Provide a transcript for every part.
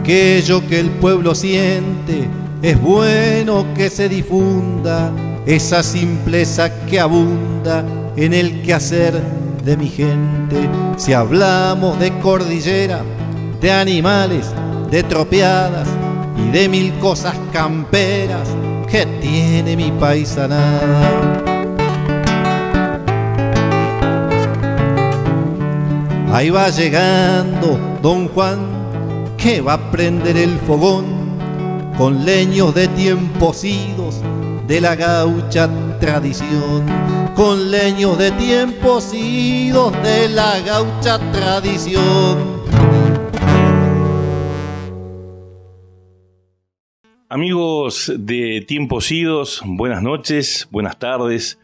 aquello que el pueblo siente, es bueno que se difunda, esa simpleza que abunda en el quehacer de mi gente. Si hablamos de cordillera, de animales, de tropeadas y de mil cosas camperas que tiene mi paisanada. Ahí va llegando don Juan, que va a prender el fogón con leños de tiempos idos de la gaucha tradición, con leños de tiempos idos de la gaucha tradición. Amigos de Tiempos Idos, buenas noches, buenas tardes.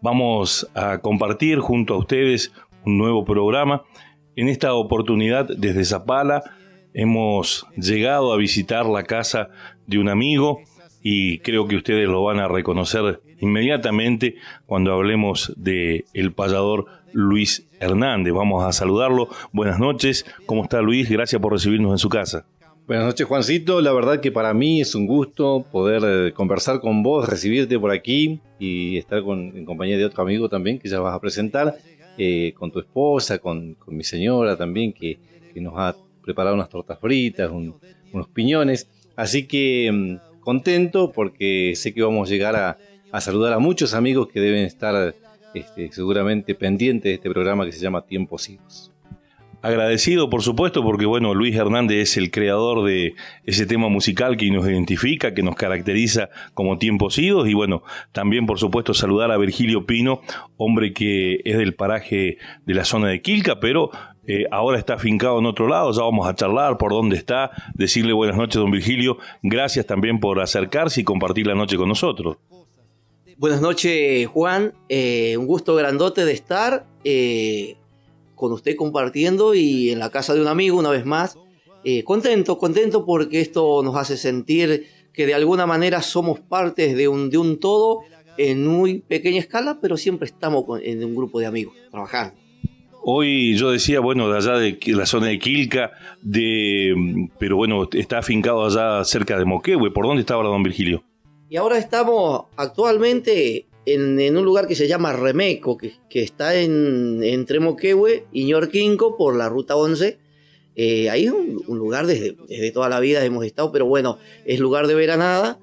Vamos a compartir junto a ustedes un nuevo programa. En esta oportunidad, desde Zapala, hemos llegado a visitar la casa de un amigo y creo que ustedes lo van a reconocer inmediatamente cuando hablemos de el payador Luis Hernández. Vamos a saludarlo. Buenas noches. ¿Cómo está, Luis? Gracias por recibirnos en su casa. Buenas noches, Juancito. La verdad que para mí es un gusto poder conversar con vos, recibirte por aquí y estar en compañía de otro amigo también que ya vas a presentar, con tu esposa, con mi señora también, que nos ha preparado unas tortas fritas, unos piñones. Así que contento porque sé que vamos a llegar a saludar a muchos amigos que deben estar seguramente pendientes de este programa que se llama Tiempos Idos. Agradecido, por supuesto, porque bueno, Luis Hernández es el creador de ese tema musical que nos identifica, que nos caracteriza como Tiempos Idos, y bueno, también por supuesto saludar a Virgilio Pino, hombre que es del paraje de la zona de Quilca, pero ahora está afincado en otro lado. Ya vamos a charlar por dónde está, decirle buenas noches, don Virgilio. Gracias también por acercarse y compartir la noche con nosotros. Buenas noches, Juan. Un gusto grandote de estar con usted compartiendo y en la casa de un amigo una vez más. Contento porque esto nos hace sentir que de alguna manera somos partes de un todo en muy pequeña escala, pero siempre estamos en un grupo de amigos trabajando. Hoy yo decía, bueno, de allá de la zona de Quilca, pero bueno, está afincado allá cerca de Moquehue. ¿Por dónde está ahora don Virgilio? Y ahora estamos actualmente en un lugar que se llama Remeco, que está entre Moquehue y Ñorquinco por la ruta 11. Ahí es un lugar desde toda la vida hemos estado, pero bueno, es lugar de veranada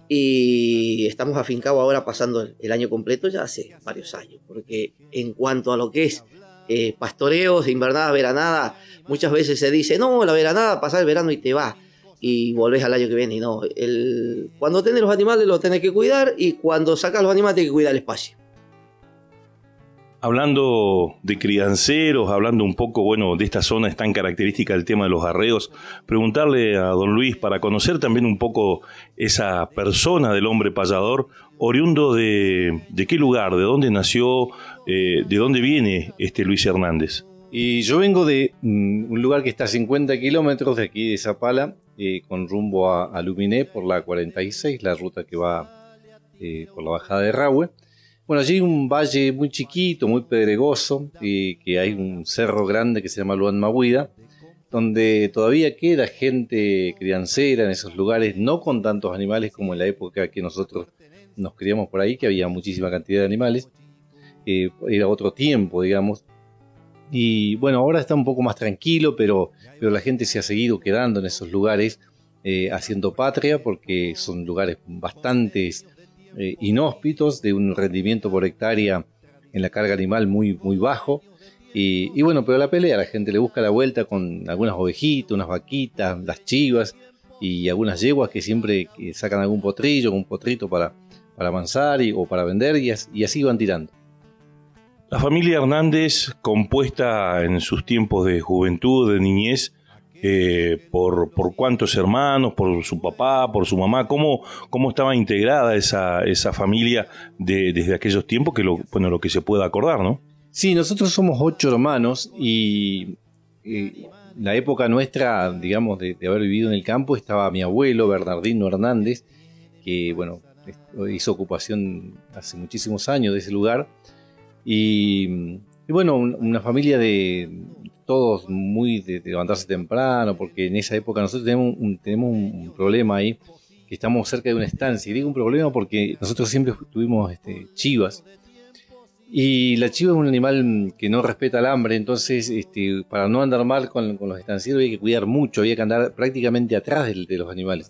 y estamos afincados ahora pasando el año completo ya hace varios años, porque en cuanto a lo que es pastoreos, invernada, veranada, muchas veces se dice, no, la veranada, pasar el verano y te vas y volvés al año que viene. Y no, cuando tenés los animales los tenés que cuidar y cuando sacas los animales tenés que cuidar el espacio. Hablando de crianceros, hablando un poco, bueno, de esta zona es tan característica el tema de los arreos, preguntarle a don Luis para conocer también un poco esa persona del hombre payador, oriundo de qué lugar, de dónde nació, de dónde viene Luis Hernández. Y yo vengo de un lugar que está a 50 kilómetros de aquí de Zapala, con rumbo a Luminé por la 46, la ruta que va por la bajada de Rahue. Bueno, allí hay un valle muy chiquito, muy pedregoso, que hay un cerro grande que se llama Luan Mahuida, donde todavía queda gente criancera en esos lugares, no con tantos animales como en la época que nosotros nos criamos por ahí, que había muchísima cantidad de animales. Era otro tiempo, digamos. Y bueno, ahora está un poco más tranquilo, pero la gente se ha seguido quedando en esos lugares, haciendo patria, porque son lugares bastante inhóspitos, de un rendimiento por hectárea en la carga animal muy, muy bajo. Y bueno, pero la pelea, la gente le busca la vuelta con algunas ovejitas, unas vaquitas, las chivas y algunas yeguas que siempre sacan algún potrillo, un potrito para avanzar o para vender, y así van tirando. La familia Hernández, compuesta en sus tiempos de juventud, de niñez, por cuántos hermanos, por su papá, por su mamá, cómo estaba integrada esa familia desde aquellos tiempos, que lo que se pueda acordar, ¿no? Sí, nosotros somos 8 hermanos y la época nuestra, digamos, de haber vivido en el campo, estaba mi abuelo Bernardino Hernández, que bueno, hizo ocupación hace muchísimos años de ese lugar. Y bueno, una familia de todos muy de levantarse temprano, porque en esa época nosotros tenemos un problema ahí, que estamos cerca de una estancia. Y digo un problema porque nosotros siempre tuvimos chivas. Y la chiva es un animal que no respeta el hambre, entonces para no andar mal con los estancieros había que cuidar mucho, había que andar prácticamente atrás de los animales.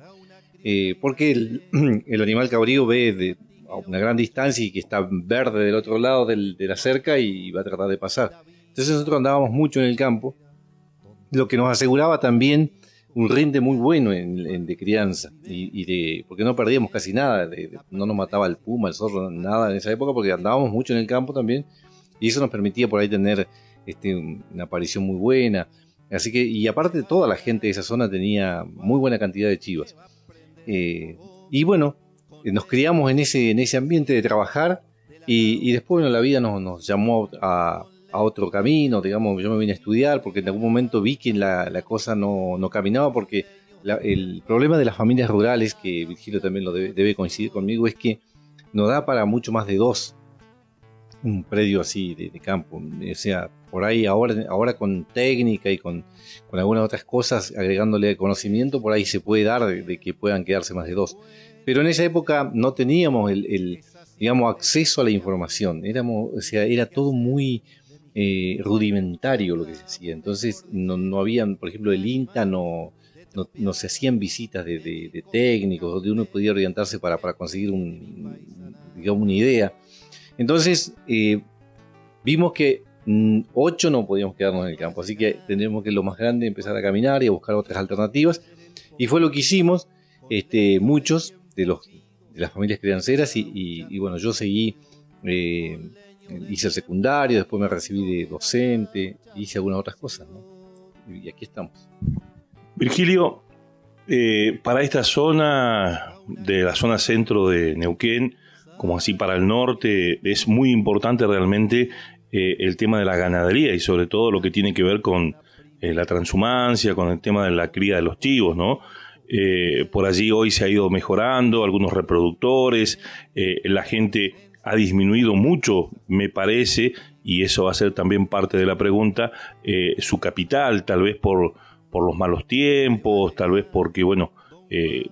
Porque el animal cabrío ve a una gran distancia y que está verde del otro lado de la cerca y va a tratar de pasar. Entonces nosotros andábamos mucho en el campo, lo que nos aseguraba también un rinde muy bueno de crianza, porque no perdíamos casi nada, no nos mataba el puma, el zorro, nada en esa época, porque andábamos mucho en el campo también, y eso nos permitía por ahí tener una aparición muy buena. Así que, y aparte toda la gente de esa zona tenía muy buena cantidad de chivas. Y bueno, nos criamos en ese ambiente de trabajar, y después bueno, la vida nos llamó a otro camino, digamos. Yo me vine a estudiar porque en algún momento vi que la cosa no caminaba, porque el problema de las familias rurales, que Virgilio también lo debe coincidir conmigo, es que no da para mucho más de 2 un predio así de campo. O sea, por ahí ahora con técnica y con algunas otras cosas, agregándole conocimiento, por ahí se puede dar de que puedan quedarse más de 2. Pero en esa época no teníamos digamos, acceso a la información. O sea, era todo muy rudimentario lo que se hacía. Entonces no habían, por ejemplo, el INTA no se hacían visitas de técnicos donde uno podía orientarse para conseguir digamos, una idea. Entonces vimos que 8 no podíamos quedarnos en el campo, así que tenemos que lo más grande empezar a caminar y a buscar otras alternativas, y fue lo que hicimos muchos de las familias crianceras, y bueno, yo seguí, hice el secundario, después me recibí de docente, hice algunas otras cosas, ¿no? Y aquí estamos. Virgilio, para esta zona, de la zona centro de Neuquén, como así para el norte, es muy importante realmente el tema de la ganadería, y sobre todo lo que tiene que ver con la transhumancia, con el tema de la cría de los chivos, ¿no? Por allí hoy se ha ido mejorando, algunos reproductores, la gente ha disminuido mucho, me parece, y eso va a ser también parte de la pregunta, su capital, tal vez por los malos tiempos, tal vez porque, bueno,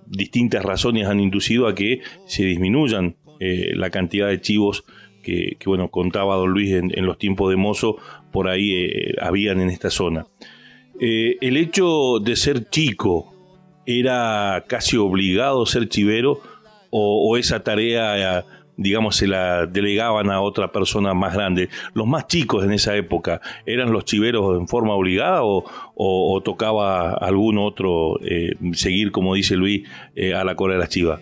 distintas razones han inducido a que se disminuyan la cantidad de chivos que bueno, contaba don Luis en los tiempos de mozo, por ahí habían en esta zona. El hecho de ser chico, ¿era casi obligado ser chivero, o esa tarea, digamos, se la delegaban a otra persona más grande? ¿Los más chicos en esa época eran los chiveros en forma obligada, o tocaba algún otro seguir, como dice Luis, a la cola de las chivas?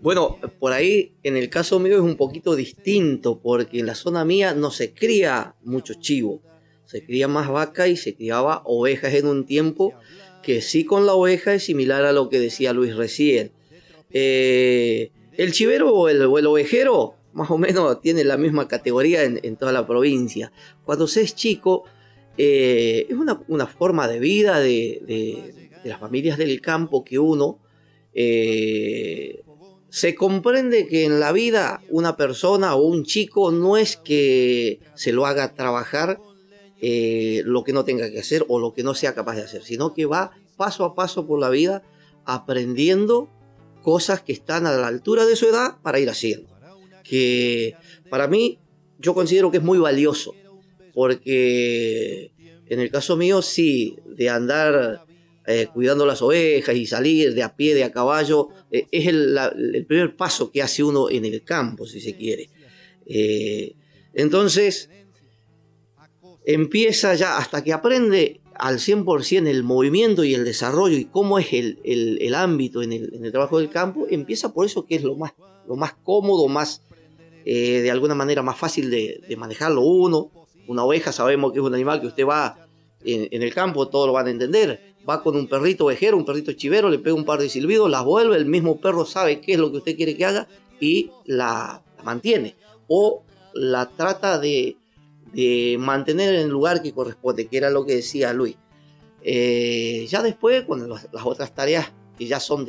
Bueno, por ahí en el caso mío es un poquito distinto, porque en la zona mía no se cría mucho chivo, se cría más vaca y se criaba ovejas en un tiempo, que sí, con la oveja es similar a lo que decía Luis recién. El chivero o el ovejero más o menos tiene la misma categoría en toda la provincia. Cuando se es chico, es una forma de vida de las familias del campo, que uno se comprende que en la vida una persona o un chico no es que se lo haga trabajar lo que no tenga que hacer o lo que no sea capaz de hacer, sino que va paso a paso por la vida aprendiendo cosas que están a la altura de su edad para ir haciendo. Que para mí, yo considero que es muy valioso, porque en el caso mío sí, de andar cuidando las ovejas y salir de a pie, de a caballo, es el primer paso que hace uno en el campo, si se quiere. Entonces, empieza ya, hasta que aprende al 100% el movimiento y el desarrollo y cómo es el ámbito en el trabajo del campo, empieza por eso, que es lo más cómodo, más de alguna manera más fácil de manejarlo uno. Una oveja sabemos que es un animal que usted va en el campo, todos lo van a entender. Va con un perrito ovejero, un perrito chivero, le pega un par de silbidos, las vuelve, el mismo perro sabe qué es lo que usted quiere que haga y la mantiene. O la trata de mantener en el lugar que corresponde, que era lo que decía Luis. Ya después, cuando las otras tareas que ya son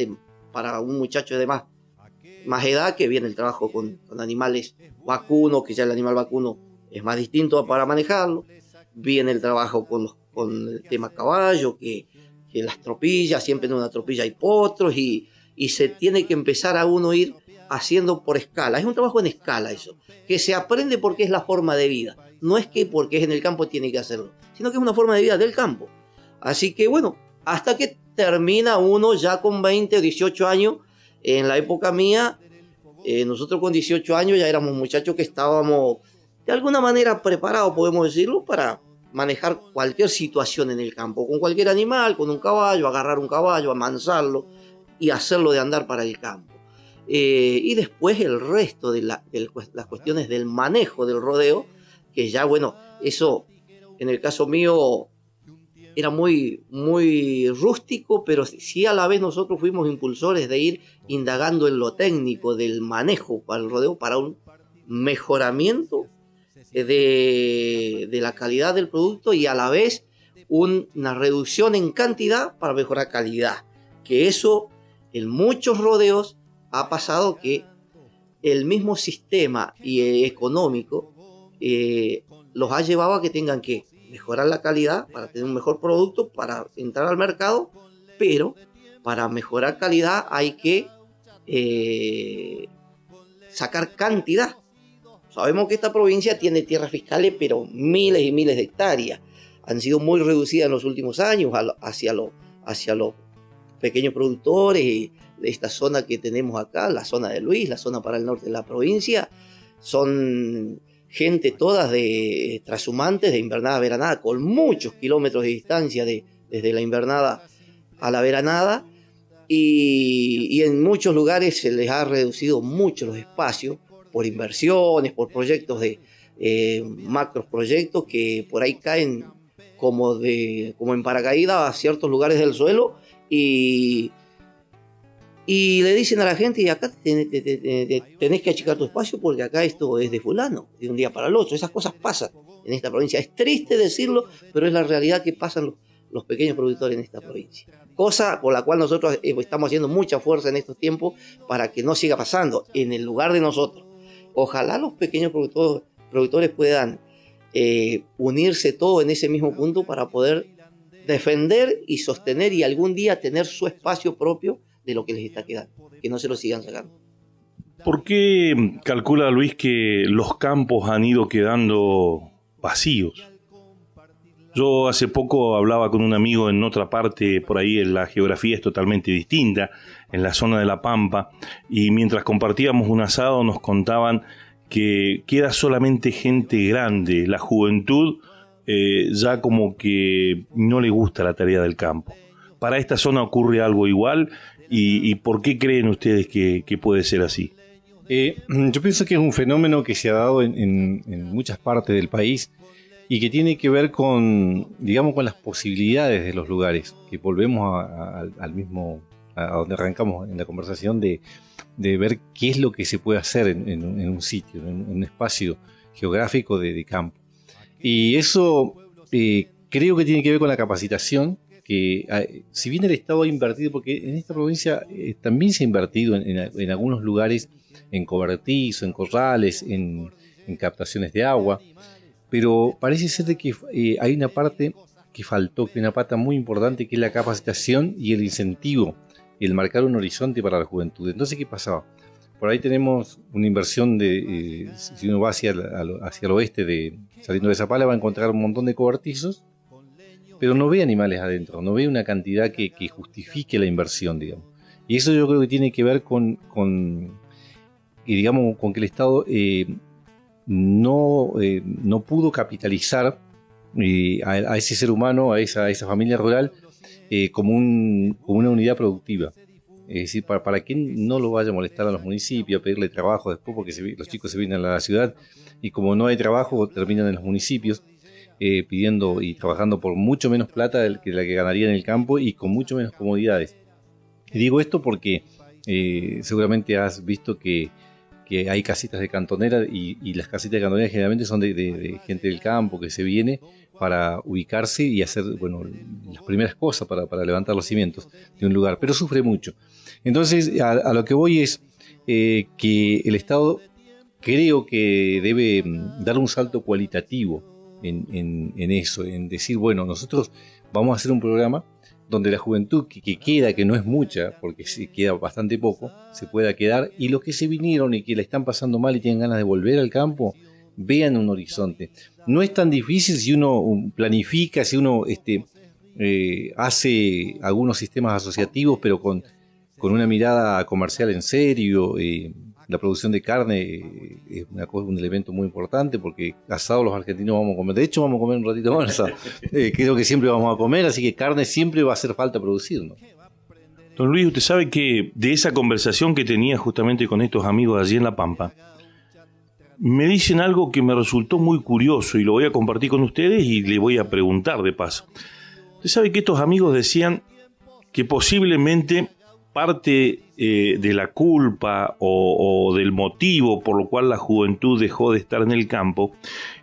para un muchacho de más edad, que viene el trabajo con animales vacunos, que ya el animal vacuno es más distinto para manejarlo, viene el trabajo con con el tema caballo, que las tropillas, siempre en una tropilla hay potros y se tiene que empezar a uno ir haciendo por escala. Es un trabajo en escala eso, que se aprende porque es la forma de vida. No es que porque es en el campo tiene que hacerlo, sino que es una forma de vida del campo. Así que bueno, hasta que termina uno ya con 20 o 18 años. En la época mía, nosotros con 18 años ya éramos muchachos que estábamos de alguna manera preparados, podemos decirlo, para manejar cualquier situación en el campo, con cualquier animal, con un caballo, agarrar un caballo, amansarlo y hacerlo de andar para el campo. Y después el resto de las cuestiones del manejo del rodeo, que ya, bueno, eso en el caso mío era muy, muy rústico, pero sí a la vez nosotros fuimos impulsores de ir indagando en lo técnico del manejo para el rodeo, para un mejoramiento de la calidad del producto y a la vez una reducción en cantidad para mejorar calidad. Que eso en muchos rodeos ha pasado que el mismo sistema económico los ha llevado a que tengan que mejorar la calidad para tener un mejor producto, para entrar al mercado, pero para mejorar calidad hay que sacar cantidad. Sabemos que esta provincia tiene tierras fiscales, pero miles y miles de hectáreas. Han sido muy reducidas en los últimos años hacia los pequeños productores de esta zona que tenemos acá, la zona de Luis, la zona para el norte de la provincia. Son gente todas de trashumantes, de invernada a veranada, con muchos kilómetros de distancia desde la invernada a la veranada, y en muchos lugares se les ha reducido mucho los espacios por inversiones, por proyectos macros proyectos que por ahí caen como en paracaídas a ciertos lugares del suelo y le dicen a la gente, y acá tenés que achicar tu espacio porque acá esto es de fulano, de un día para el otro. Esas cosas pasan en esta provincia. Es triste decirlo, pero es la realidad que pasan los pequeños productores en esta provincia. Cosa por la cual nosotros estamos haciendo mucha fuerza en estos tiempos para que no siga pasando en el lugar de nosotros. Ojalá los pequeños productores puedan unirse todos en ese mismo punto para poder defender y sostener y algún día tener su espacio propio de lo que les está quedando, que no se lo sigan sacando. ¿Por qué calcula Luis que los campos han ido quedando vacíos? Yo hace poco hablaba con un amigo en otra parte, por ahí la geografía es totalmente distinta, en la zona de La Pampa, y mientras compartíamos un asado nos contaban que queda solamente gente grande, la juventud ya como que no le gusta la tarea del campo. ¿Para esta zona ocurre algo igual? ¿Y por qué creen ustedes que puede ser así? Yo pienso que es un fenómeno que se ha dado en muchas partes del país y que tiene que ver con, digamos, con las posibilidades de los lugares, que volvemos al mismo, a donde arrancamos en la conversación de ver qué es lo que se puede hacer en un sitio, en un espacio geográfico de campo. Y eso creo que tiene que ver con la capacitación, que si bien el Estado ha invertido, porque en esta provincia también se ha invertido en algunos lugares, en cobertizo, en corrales, en captaciones de agua, pero parece ser de que hay una parte que faltó, que es una pata muy importante, que es la capacitación y el incentivo, el marcar un horizonte para la juventud. Entonces, ¿qué pasaba? Por ahí tenemos una inversión si uno va hacia el oeste, saliendo de Zapala, va a encontrar un montón de cobertizos, pero no ve animales adentro, no ve una cantidad que justifique la inversión, digamos. Y eso yo creo que tiene que ver con que el Estado no pudo capitalizar a ese ser humano, a esa familia rural, como una unidad productiva. Es decir, para que no lo vaya a molestar a los municipios, a pedirle trabajo después, porque los chicos se vienen a la ciudad y como no hay trabajo, terminan en los municipios. Pidiendo y trabajando por mucho menos plata que la que ganaría en el campo y con mucho menos comodidades. Y digo esto porque seguramente has visto que hay casitas de cantonera y las casitas de cantonera generalmente son de gente del campo que se viene para ubicarse y hacer las primeras cosas para levantar los cimientos de un lugar, pero sufre mucho. Entonces a lo que voy es que el Estado creo que debe dar un salto cualitativo en eso, en decir, bueno, nosotros vamos a hacer un programa donde la juventud que queda, que no es mucha, porque se queda bastante poco, se pueda quedar, y los que se vinieron y que la están pasando mal y tienen ganas de volver al campo, vean un horizonte. No es tan difícil si uno planifica, si uno hace algunos sistemas asociativos, pero con una mirada comercial en serio. La producción de carne es un elemento muy importante, porque asado los argentinos vamos a comer. De hecho, vamos a comer un ratito más asado. Creo que siempre vamos a comer, así que carne siempre va a hacer falta producir, ¿no? Don Luis, usted sabe que de esa conversación que tenía justamente con estos amigos allí en La Pampa, me dicen algo que me resultó muy curioso y lo voy a compartir con ustedes y le voy a preguntar de paso. Usted sabe que estos amigos decían que posiblemente parte de la culpa o del motivo por lo cual la juventud dejó de estar en el campo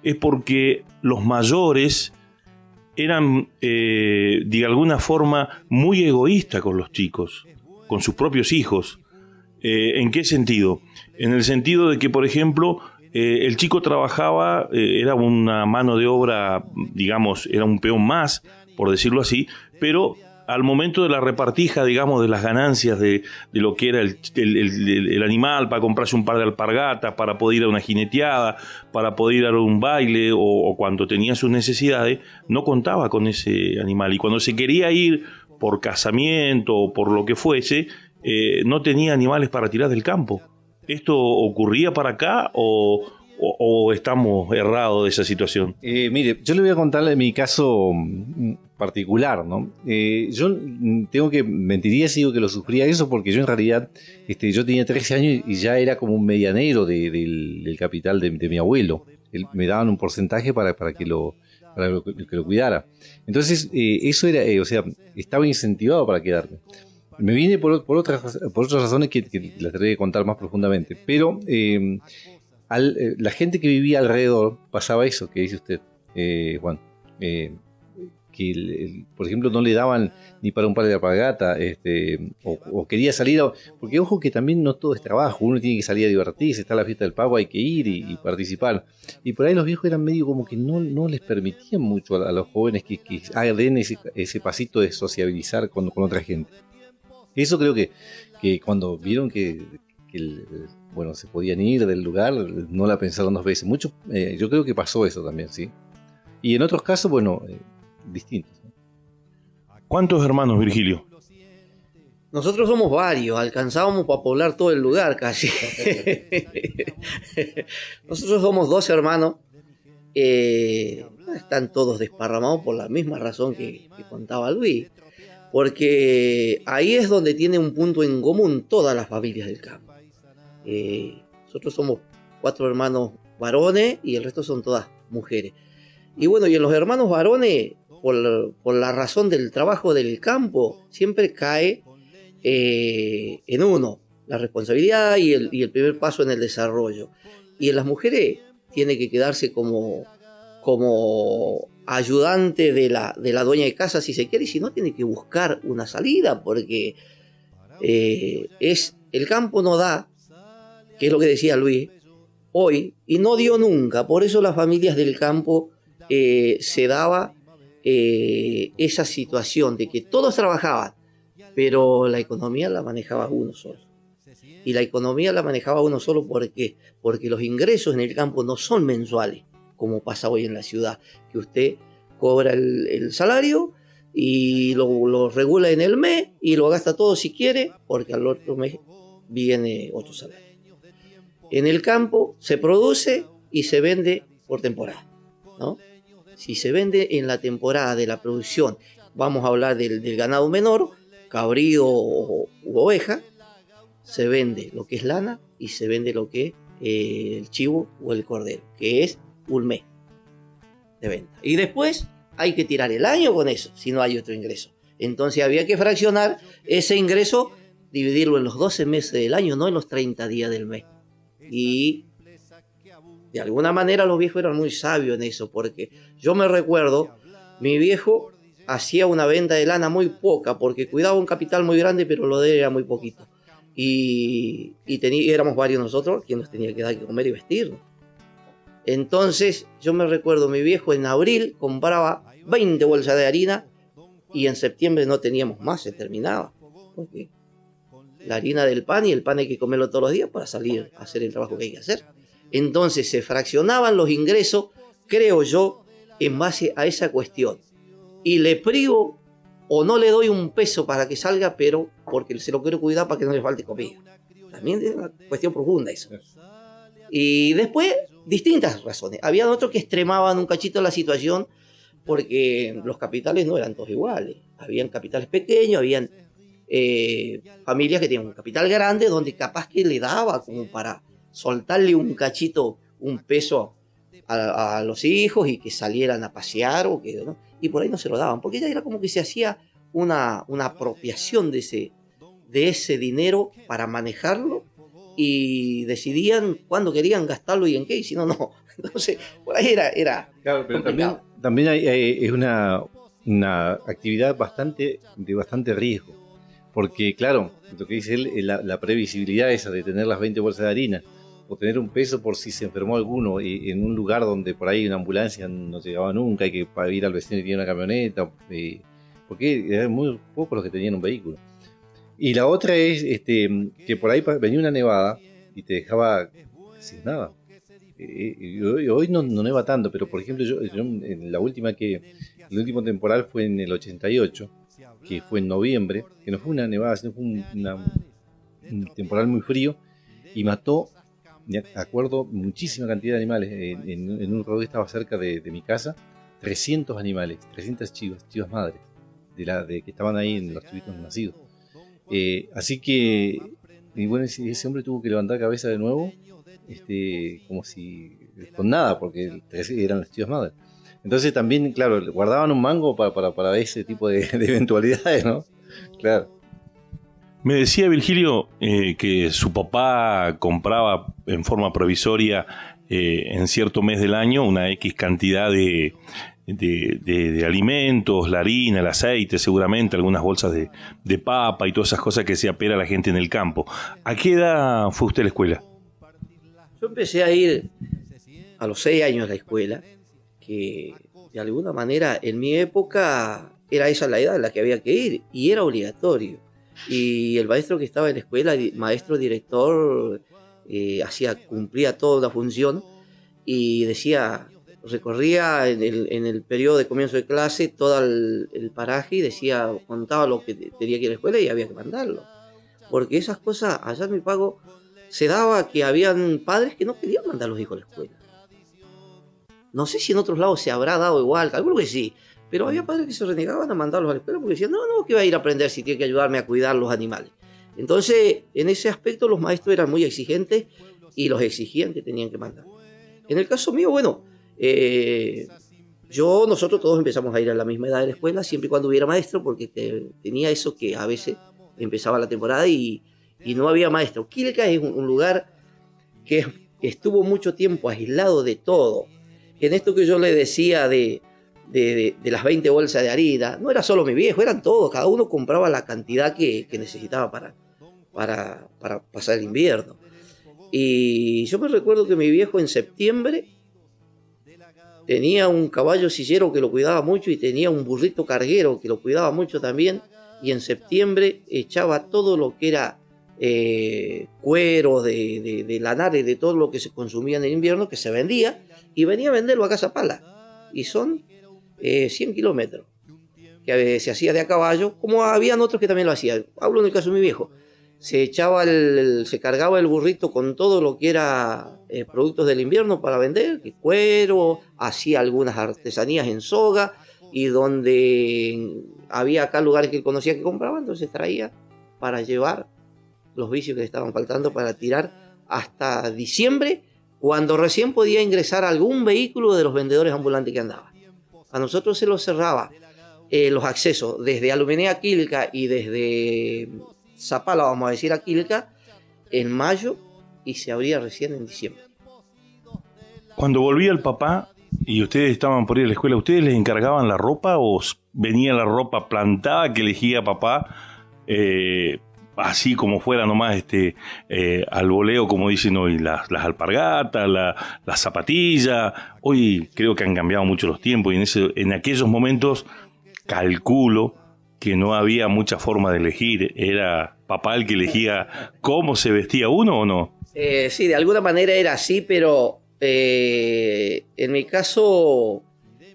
es porque los mayores eran de alguna forma muy egoístas con los chicos, con sus propios hijos. ¿En qué sentido? En el sentido de que, por ejemplo, el chico trabajaba, era una mano de obra, digamos, era un peón más, por decirlo así, pero al momento de la repartija, digamos, de las ganancias de lo que era el animal, para comprarse un par de alpargatas, para poder ir a una jineteada, para poder ir a un baile o cuando tenía sus necesidades, no contaba con ese animal. Y cuando se quería ir por casamiento o por lo que fuese, no tenía animales para tirar del campo. ¿Esto ocurría para acá o estamos errados de esa situación? Mire, yo le voy a contarle mi caso particular, ¿no? Yo mentiría si digo que lo sufría eso, porque yo en realidad, yo tenía 13 años y ya era como un medianero del capital de mi abuelo. Me daban un porcentaje para que lo cuidara. Entonces, eso era, estaba incentivado para quedarme. Me vine por otras razones que las tendré que contar más profundamente, pero la gente que vivía alrededor pasaba eso que dice usted, Juan, que por ejemplo no le daban ni para un par de alpargatas, o quería salir, porque ojo que también no todo es trabajo, uno tiene que salir a divertirse, está la fiesta del pavo, hay que ir y participar, y por ahí los viejos eran medio como que no les permitían mucho a los jóvenes que den ese pasito de sociabilizar con otra gente. Eso creo que cuando vieron que se podían ir del lugar, no la pensaron dos veces. Yo creo que pasó eso también, ¿sí? Y en otros casos, distintos, ¿no? ¿Cuántos hermanos, Virgilio? Nosotros somos varios, alcanzábamos para poblar todo el lugar casi. Nosotros somos 2 hermanos, están todos desparramados por la misma razón que contaba Luis, porque ahí es donde tiene un punto en común todas las familias del campo. Nosotros somos 4 hermanos varones y el resto son todas mujeres. Y y en los hermanos varones, por la razón del trabajo del campo, siempre cae en uno la responsabilidad y el primer paso en el desarrollo. Y en las mujeres tiene que quedarse como ayudante de la dueña de casa, si se quiere, y si no, tiene que buscar una salida, porque el campo no da, que es lo que decía Luis, hoy, y no dio nunca. Por eso las familias del campo se daba esa situación de que todos trabajaban, pero la economía la manejaba uno solo. Y la economía la manejaba uno solo porque los ingresos en el campo no son mensuales, como pasa hoy en la ciudad, que usted cobra el salario y lo regula en el mes y lo gasta todo si quiere, porque al otro mes viene otro salario. En el campo se produce y se vende por temporada, ¿no? Si se vende en la temporada de la producción, vamos a hablar del ganado menor, cabrío u oveja, se vende lo que es lana y se vende lo que es el chivo o el cordero, que es un mes de venta. Y después hay que tirar el año con eso, si no hay otro ingreso. Entonces había que fraccionar ese ingreso, dividirlo en los 12 meses del año, no en los 30 días del mes. Y de alguna manera los viejos eran muy sabios en eso, porque yo me recuerdo, mi viejo hacía una venta de lana muy poca, porque cuidaba un capital muy grande, pero lo de él era muy poquito. Y éramos varios nosotros quien nos tenía que dar que comer y vestirnos. Entonces yo me recuerdo, mi viejo en abril compraba 20 bolsas de harina y en septiembre no teníamos más, se terminaba. Porque la harina del pan y el pan hay que comerlo todos los días para salir a hacer el trabajo que hay que hacer. Entonces se fraccionaban los ingresos, creo yo, en base a esa cuestión. Y le privo o no le doy un peso para que salga, pero porque se lo quiero cuidar para que no le falte comida. También es una cuestión profunda eso. Y después, distintas razones. Había otros que extremaban un cachito la situación porque los capitales no eran todos iguales. Habían capitales pequeños, habían familias que tenían un capital grande donde capaz que le daba como para soltarle un cachito, un peso a los hijos y que salieran a pasear o que, ¿no? Y por ahí no se lo daban, porque ya era como que se hacía una apropiación de ese dinero para manejarlo y decidían cuándo querían gastarlo y en qué, y si no, no. Entonces, por ahí era claro, pero complicado. también es una actividad de bastante riesgo, porque claro, lo que dice él, la previsibilidad esa de tener las 20 bolsas de harina, o tener un peso por si se enfermó alguno en un lugar donde por ahí una ambulancia no llegaba nunca, hay que ir al vecino que tiene una camioneta, porque eran muy pocos los que tenían un vehículo. Y la otra es que por ahí venía una nevada y te dejaba sin nada. Hoy no neva tanto, pero por ejemplo yo en el último temporal fue en el 88, que fue en noviembre, que no fue una nevada, sino fue un temporal muy frío y mató, me acuerdo, muchísima cantidad de animales. En un rodo que estaba cerca de mi casa, 300 animales, 300 chivas madres, de que estaban ahí en los chivitos nacidos. Así que, y bueno, ese hombre tuvo que levantar cabeza de nuevo, como si con nada, porque eran las chivas madres. Entonces también, claro, guardaban un mango para ese tipo de eventualidades, ¿no? Claro. Me decía Virgilio que su papá compraba en forma provisoria en cierto mes del año una X cantidad de alimentos, la harina, el aceite, seguramente algunas bolsas de papa y todas esas cosas que se apera a la gente en el campo. ¿A qué edad fue usted a la escuela? Yo empecé a ir a los 6 años a la escuela, que de alguna manera en mi época era esa la edad en la que había que ir y era obligatorio. Y el maestro que estaba en la escuela, el maestro director, cumplía toda la función y recorría en el periodo de comienzo de clase todo el paraje y contaba lo que tenía que ir a la escuela y había que mandarlo. Porque esas cosas, allá en mi pago, se daba que habían padres que no querían mandar a los hijos a la escuela. No sé si en otros lados se habrá dado igual, calculo que sí. Pero había padres que se renegaban a mandarlos a la escuela porque decían, no, que va a ir a aprender si tiene que ayudarme a cuidar los animales. Entonces, en ese aspecto los maestros eran muy exigentes y los exigían que tenían que mandar. En el caso mío, bueno, nosotros todos empezamos a ir a la misma edad de la escuela, siempre y cuando hubiera maestro, porque tenía eso que a veces empezaba la temporada y no había maestro. Quilca es un lugar que estuvo mucho tiempo aislado de todo. En esto que yo le decía de las 20 bolsas de harina, no era solo mi viejo, eran todos, cada uno compraba la cantidad que necesitaba para pasar el invierno. Y yo me recuerdo que mi viejo en septiembre tenía un caballo sillero que lo cuidaba mucho y tenía un burrito carguero que lo cuidaba mucho también, y en septiembre echaba todo lo que era cuero de lanares, de todo lo que se consumía en el invierno, que se vendía, y venía a venderlo a Casa Pala. Y son 100 kilómetros que se hacía de a caballo, como habían otros que también lo hacían. Hablo en el caso de mi viejo. Se cargaba el burrito con todo lo que era productos del invierno para vender, que cuero, hacía algunas artesanías en soga, y donde había acá lugares que él conocía que compraba, entonces traía para llevar los vicios que le estaban faltando para tirar hasta diciembre, cuando recién podía ingresar algún vehículo de los vendedores ambulantes que andaban. A nosotros se los cerraba los accesos desde Aluminé a Quilca y desde Zapala, vamos a decir, a Quilca, en mayo, y se abría recién en diciembre. Cuando volvía el papá y ustedes estaban por ir a la escuela, ¿ustedes les encargaban la ropa o venía la ropa plantada que elegía papá así como fuera nomás al voleo, como dicen hoy, las alpargatas, las zapatillas. Hoy creo que han cambiado mucho los tiempos y en aquellos momentos calculo que no había mucha forma de elegir. ¿Era papá el que elegía cómo se vestía uno o no? Sí, de alguna manera era así, pero en mi caso,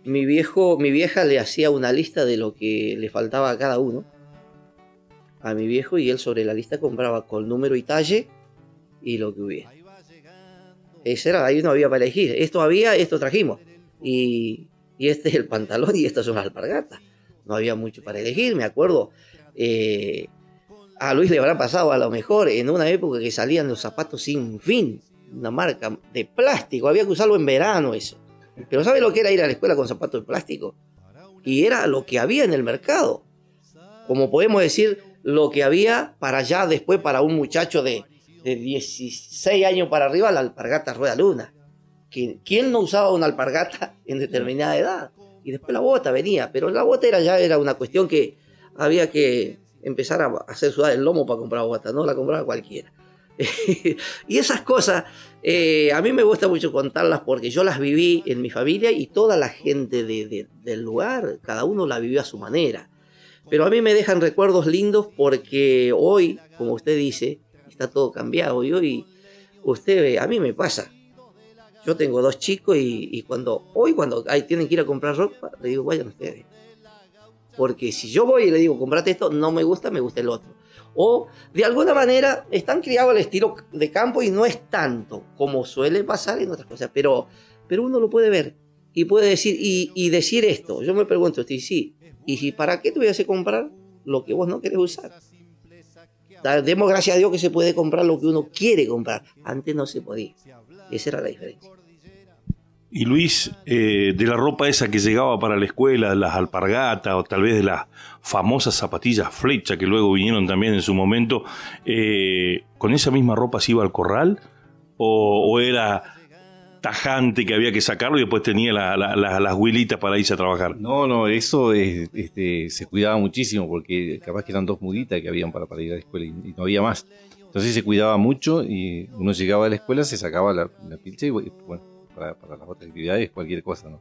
mi vieja le hacía una lista de lo que le faltaba a cada uno, a mi viejo, y él sobre la lista compraba con número y talle y lo que hubiera. Ese era, ahí no había para elegir. Esto había, esto trajimos. Y este es el pantalón y estas son las alpargatas. No había mucho para elegir, me acuerdo. A Luis le habrá pasado a lo mejor en una época que salían los zapatos sin fin, una marca de plástico, había que usarlo en verano eso. Pero ¿sabe lo que era ir a la escuela con zapatos de plástico? Y era lo que había en el mercado. Como podemos decir, lo que había para allá después para un muchacho de 16 años para arriba, la alpargata rueda luna. ¿Quién no usaba una alpargata en determinada edad? Y después la bota venía, pero la bota ya era una cuestión que había que empezar a hacer sudar el lomo para comprar bota, no la compraba cualquiera. Y esas cosas a mí me gusta mucho contarlas porque yo las viví en mi familia y toda la gente del lugar, cada uno la vivió a su manera. Pero a mí me dejan recuerdos lindos porque hoy, como usted dice, está todo cambiado. Y hoy, a mí me pasa. Yo tengo 2 chicos y cuando tienen que ir a comprar ropa, le digo, vayan ustedes. Porque si yo voy y le digo, comprate esto, no me gusta el otro. O de alguna manera están criados al estilo de campo y no es tanto como suele pasar en otras cosas. Pero uno lo puede ver y puede decir, y decir esto. Yo me pregunto, sí, ¿y si para qué te voy a hacer comprar lo que vos no querés usar? Demos gracias a Dios que se puede comprar lo que uno quiere comprar. Antes no se podía. Esa era la diferencia. Y Luis, de la ropa esa que llegaba para la escuela, las alpargatas o tal vez de las famosas zapatillas flecha que luego vinieron también en su momento, ¿con esa misma ropa se iba al corral? ¿O era tajante que había que sacarlo y después tenía las huilitas para irse a trabajar? No, eso se cuidaba muchísimo porque capaz que eran 2 muditas que habían para ir a la escuela y no había más. Entonces se cuidaba mucho y uno llegaba a la escuela, se sacaba la pilcha y bueno, para las otras actividades, cualquier cosa, ¿no?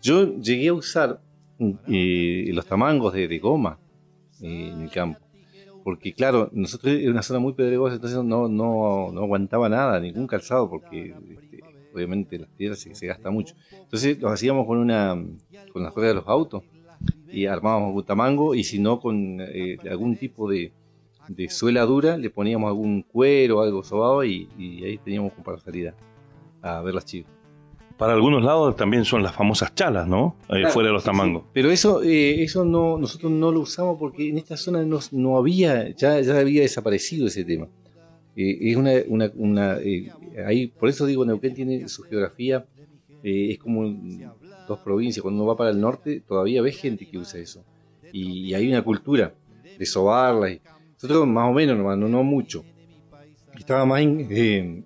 Yo llegué a usar los tamangos de goma en el campo, porque claro, nosotros era una zona muy pedregosa, entonces no aguantaba nada, ningún calzado, porque obviamente las piedras se gasta mucho. Entonces los hacíamos con las ruedas de los autos y armábamos un tamango, y si no con algún tipo de suela dura, le poníamos algún cuero, algo sobado y ahí teníamos para salir a ver las chivas. Para algunos lados también son las famosas chalas, ¿no? Claro, fuera de los tamangos. Sí. Pero eso no, nosotros no lo usamos porque en esta zona no había, ya había desaparecido ese tema. Es ahí, por eso digo, Neuquén tiene su geografía, es como 2 provincias. Cuando uno va para el norte todavía ves gente que usa eso. Y hay una cultura de sobarla. Nosotros más o menos, no mucho. Estaba más el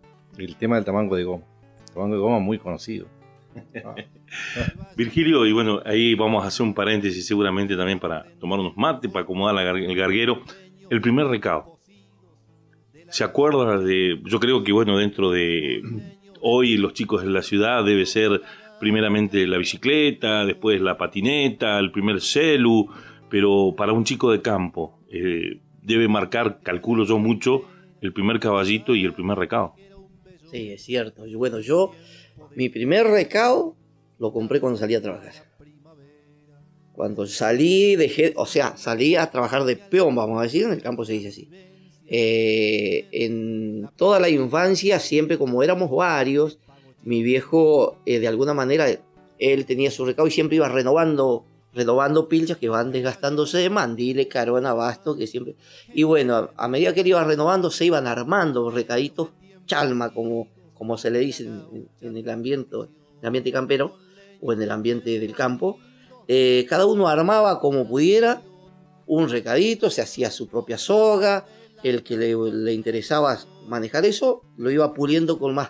tema del tamango de goma. Tamango de goma muy conocido. Virgilio, y bueno, ahí vamos a hacer un paréntesis seguramente también para tomar unos mates, para acomodar el garguero. El primer recado. ¿Se acuerda yo creo que bueno, dentro de hoy los chicos de la ciudad debe ser primeramente la bicicleta, después la patineta, el primer celu, pero para un chico de campo debe marcar, calculo yo mucho, el primer caballito y el primer recado. Sí, es cierto. Bueno, mi primer recao lo compré cuando salí a trabajar. Cuando salí, salí a trabajar de peón, vamos a decir, en el campo se dice así. En toda la infancia, siempre como éramos varios, mi viejo, de alguna manera, él tenía su recao y siempre iba renovando pilchas que van desgastándose de mandiles, carbón, abasto, que siempre... Y bueno, a medida que él iba renovando, se iban armando recaditos chalma, como se le dice en el ambiente campero o en el ambiente del campo. Cada uno armaba como pudiera un recadito, se hacía su propia soga, el que le interesaba manejar eso lo iba puliendo con más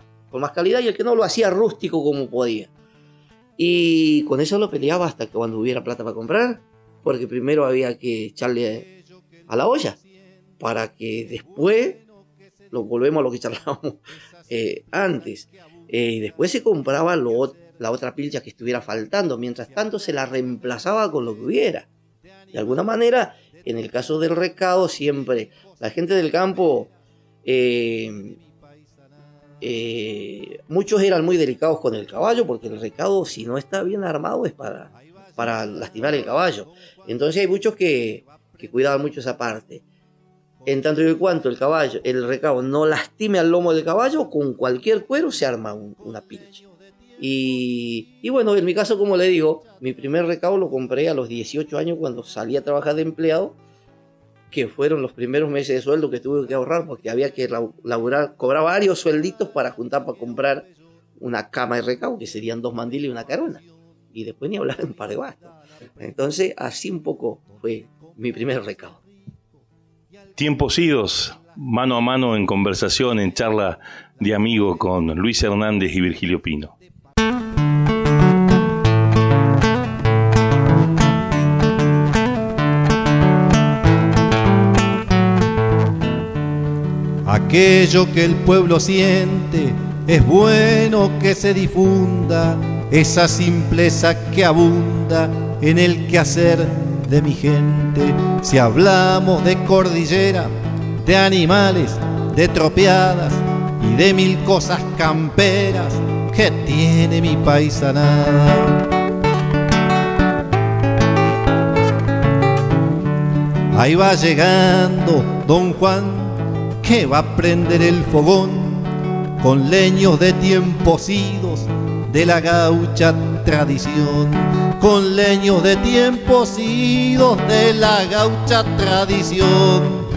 calidad, y el que no lo hacía rústico como podía. Y con eso lo peleaba hasta que cuando hubiera plata para comprar, porque primero había que echarle a la olla. para que después lo volvemos a lo que charlábamos antes. Después se compraba la otra pilcha que estuviera faltando, mientras tanto se la reemplazaba con lo que hubiera. De alguna manera, en el caso del recado, siempre la gente del campo, muchos eran muy delicados con el caballo, porque el recado, si no está bien armado, es para lastimar el caballo. Entonces hay muchos que cuidaban mucho esa parte. En tanto y cuanto el recado no lastime al lomo del caballo, con cualquier cuero se arma una pilcha. Y bueno, en mi caso, como le digo, mi primer recado lo compré a los 18 años cuando salí a trabajar de empleado, que fueron los primeros meses de sueldo que tuve que ahorrar, porque había que laburar, cobrar varios suelditos para juntar para comprar una cama de recado, que serían 2 mandiles y una carona. Y después ni hablar de un par de bastos. Entonces, así un poco fue mi primer recado. Tiempos idos, mano a mano en conversación, en charla de amigo con Luis Hernández y Virgilio Pino. Aquello que el pueblo siente es bueno que se difunda, esa simpleza que abunda en el quehacer de mi gente. Si hablamos de cordillera, de animales, de tropeadas y de 1000 cosas camperas que tiene mi paisanada. Ahí va llegando don Juan, que va a prender el fogón con leños de tiempos idos de la gaucha tradición, con leños de tiempos idos de la gaucha tradición.